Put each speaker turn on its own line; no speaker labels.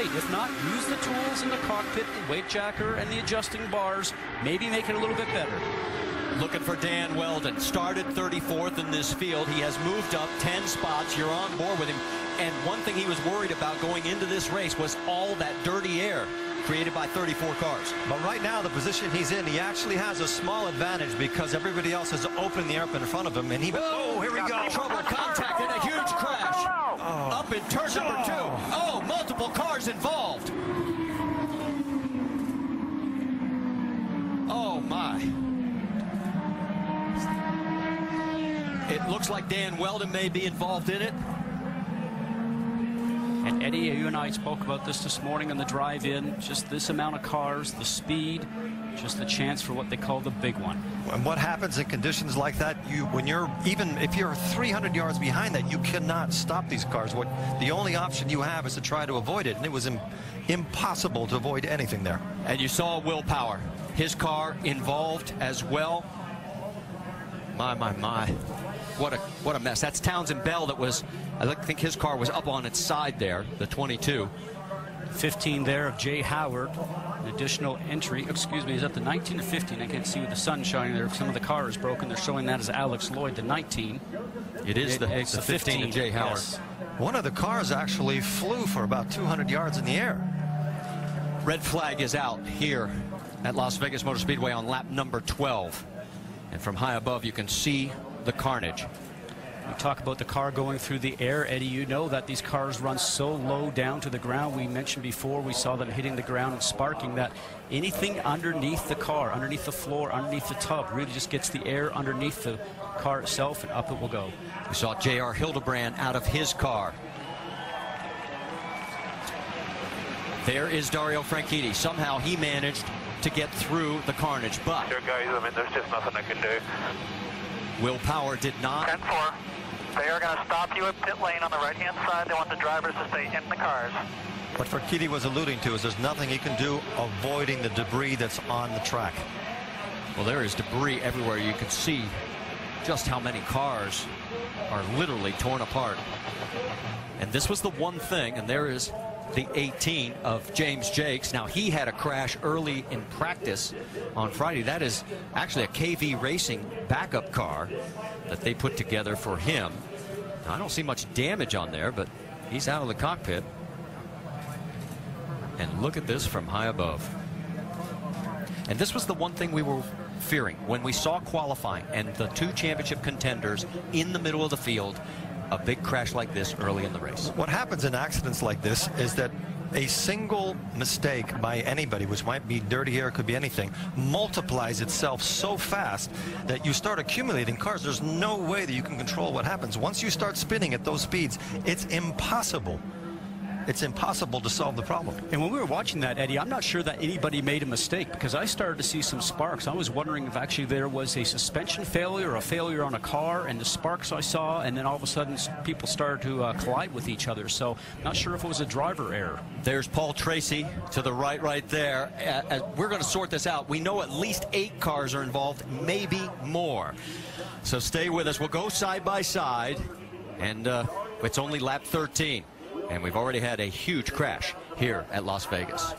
great. If not, use the tools in the cockpit, the weight jacker and the adjusting bars. Maybe make it a little bit better.
Looking for Dan Wheldon. Started 34th in this field. He has moved up 10 spots. You're on board with him. And one thing he was worried about going into this race was all that dirty air created by 34 cars.
But right now, the position he's in, he actually has a small advantage because everybody else is opening the air up in front of him. And he, oh, here we go.
Trouble contact and a huge crash. Up in turn number 2. Oh, multiple cars involved. Oh, my. It looks like Dan Wheldon may be involved in it.
And Eddie, you and I spoke about this morning on the drive-in. Just this amount of cars, the speed, just the chance for what they call the big one.
And what happens in conditions like that, when you're, even if you're 300 yards behind that, you cannot stop these cars. The only option you have is to try to avoid it, and it was impossible to avoid anything there.
And you saw willpower. His car involved as well. My. What a mess. That's Townsend Bell that was, I think his car was up on its side there, the 22.
15 there of Jay Howard. An additional entry. Excuse me, is that the 19 or 15? I can't see with the sun shining there. Some of the car is broken. They're showing that as Alex Lloyd, the 19.
It's the 15 of Jay Howard.
Yes.
One of the cars actually flew for about 200 yards in the air.
Red flag is out here at Las Vegas Motor Speedway on lap number 12. And from high above, you can see the carnage.
We talk about the car going through the air. Eddie, you know that these cars run so low down to the ground. We mentioned before, we saw them hitting the ground and sparking, that anything underneath the car, underneath the floor, underneath the tub, really just gets the air underneath the car itself, and up it will go.
We saw J.R. Hildebrand out of his car. There is Dario Franchitti. Somehow he managed to get through the carnage, but
Sure, guys, I mean, there's just nothing I can do.
willpower did not.
10-4. They are going to stop you at pit lane on the right-hand side. They want the drivers to stay in the cars.
What Franchitti was alluding to is there's nothing he can do avoiding the debris that's on the track.
Well, there is debris everywhere. You can see just how many cars are literally torn apart. And this was the one thing, and there is the 18 of James Jakes. Now, he had a crash early in practice on Friday. That is actually a KV Racing backup car that they put together for him. Now, I don't see much damage on there, but he's out of the cockpit. And look at this from high above. And this was the one thing we were fearing when we saw qualifying and the two championship contenders in the middle of the field. A big crash like this early in the race.
What happens in accidents like this is that a single mistake by anybody, which might be dirty air, could be anything, multiplies itself so fast that you start accumulating cars. There's no way that you can control what happens. Once you start spinning at those speeds, it's impossible. It's impossible to solve the problem.
And when we were watching that, Eddie, I'm not sure that anybody made a mistake, because I started to see some sparks. I was wondering if actually there was a suspension failure or a failure on a car, and the sparks I saw, and then all of a sudden people started to collide with each other. So not sure if it was a driver error.
There's Paul Tracy to the right there. We're going to sort this out. We know at least 8 cars are involved, maybe more. So stay with us. We'll go side by side, and it's only lap 13. And we've already had a huge crash here at Las Vegas.